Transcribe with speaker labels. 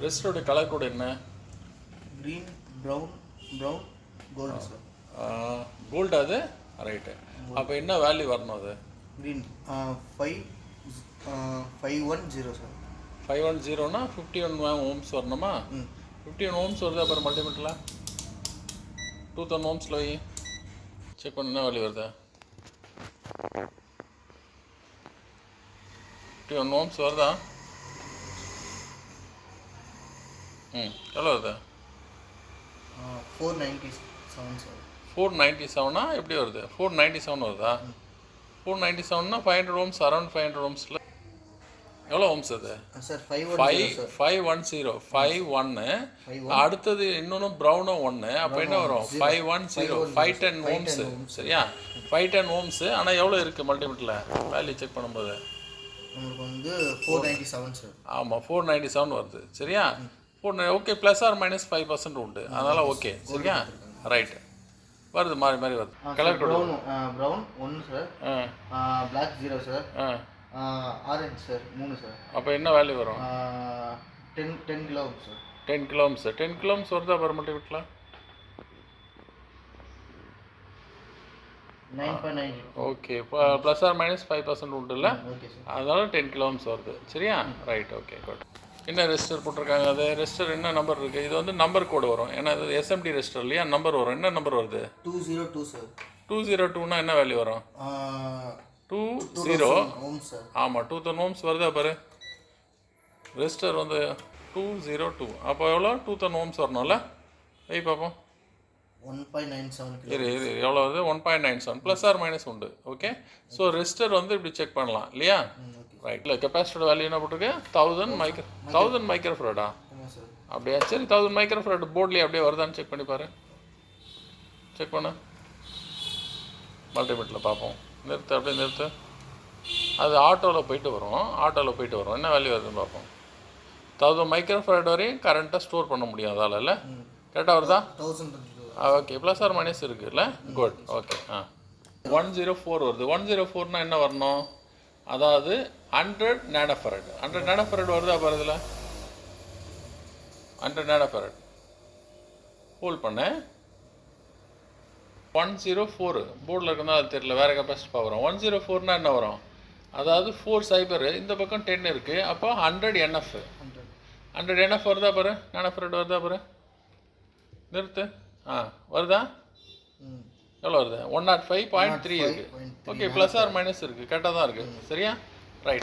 Speaker 1: ரெசிஸ்டரோட colour code என்ன?
Speaker 2: green, brown, gold sir.
Speaker 1: Gold அது right. அப்போ என்ன வேல்யூ வரணும் அது?
Speaker 2: green 510 sir.
Speaker 1: 510னா 51 ஓம்ஸ் வரணுமா? 51 ஓம்ஸ் வருது. அப்புறம் மல்டிமீட்டரில் 2000 ஓம்ஸில் வை செக் பண்ண என்ன வேல்யூ வருது? 51 ஓம்ஸ் வருதா? எவ்வளோ வருது?
Speaker 2: 497 சார்.
Speaker 1: 497னா எப்படி வருது? 497 வருதா? 497னா 500 ஓம்ஸ், அரௌண்ட் 500 ஓம்ஸில் எவ்வளோ ஓம்ஸ் அது?
Speaker 2: சார்
Speaker 1: 510 அடுத்தது இன்னொன்று ப்ரௌனும் 1. அப்போ என்ன வரும்? 510 510 ஓம்ஸு. சரியா? 510 ஓம்ஸு. ஆனால் எவ்வளோ இருக்குது மல்டிமீட்டரில் வேல்யூ செக் பண்ணும்போது?
Speaker 2: நமக்கு வந்து 497 சார்.
Speaker 1: ஆமாம் 497 வருது. சரியா? ஓகே, ப்ளஸ் ஆர் மைனஸ் 5% உண்டு. அதனால் ஓகே. சரியா? ரைட்டு வருது, மாறி மாறி வருது. Colour code
Speaker 2: brown 1 sir, black 0 sir, orange sir 3 sir.
Speaker 1: அப்போ என்ன வேல்யூ வரும்?
Speaker 2: 10 kilo ohms sir.
Speaker 1: 10 kilo ohms. 10 kilo ohms வருதா அப்புறம் மல்டிமீட்டரில்?
Speaker 2: 9.9.
Speaker 1: ஓகே, ப்ளஸ் ஆர் மைனஸ் 5% உண்டு இல்லை? அதனால 10 கிலோ ஓம்ஸ் வருது. சரியா? Right, okay, good. என்ன ரெஜிஸ்டர் போட்டிருக்காங்க? அது ரெஜிஸ்டர் என்ன நம்பர் இருக்குது? இது வந்து நம்பர் கோடு வரும். ஏன்னா இது எஸ்எம்டி ரெஜிஸ்டர் இல்லையா? நம்பர் வரும். என்ன நம்பர் வருது?
Speaker 2: 202 சார்.
Speaker 1: 202னா என்ன வேல்யூ வரும்? 20
Speaker 2: ஓம்ஸ் சார்.
Speaker 1: ஆமாம் 2000 ஓம்ஸ் வருதா பாரு. ரெஜிஸ்டர் வந்து 202. அப்போ எவ்வளோ? 2000 ஓம்ஸ் வரணும்ல? வெய் பார்ப்போம்.
Speaker 2: 1.97
Speaker 1: இது எவ்வளோ வருது? 1.97 ப்ளஸ் ஆர் மைனஸ் உண்டு. ஓகே, ஸோ ரெஜிஸ்டர் வந்து இப்படி செக் பண்ணலாம் இல்லையா? ரைட். இல்லை, கெப்பாசிட்டர் வேல்யூ என்ன போட்டிருக்கு? 1000 மைக்ரோஃபரடா? அப்படியா? சரி, 1000 மைக்ரோஃபரட் போர்ட்லேயே அப்படியே வருதான்னு செக் பண்ணி பாரு. செக் பண்ண மல்டிமீட்டரில் பார்ப்போம். நிறுத்து, அப்படியே நிறுத்து. அது ஆட்டோவில் போயிட்டு வரும். என்ன வேல்யூ வருதுன்னு பார்ப்போம். 1000 மைக்ரோஃபரட் வரையும் கரண்ட்டாக ஸ்டோர் பண்ண முடியும் அதால் இல்லை? கரெக்டாக வருதா? ஓகே, ப்ளஸ் ஆர் மைனஸ் இருக்குல்ல? குட். ஓகே. 104 வருது. 104னா என்ன வரணும்? அதாவது 100 நானோஃபரட். 100 நானோஃபரட் வருதா பாரு இதில்? 100 நானோஃபரட் ஹோல்ட் பண்ண 104 போர்டில் இருக்குன்னா அது தெரியல, வேறு கெப்பாசிட்டி வரும். 104னா என்ன வரும்? அதாவது 4 சைபர், இந்த பக்கம் 10 இருக்குது. அப்போ 100 NF. 100 NF வருதா பாரு? நானோஃபரட் வருதா பாரு? நிறுத்து. வருதா? எவ்வளோ வருது? 105.3 இருக்குது. ஓகே, ப்ளஸ் ஆர் மைனஸ் இருக்குது. கரெக்டாக தான் இருக்குது. சரியா? ரைட்.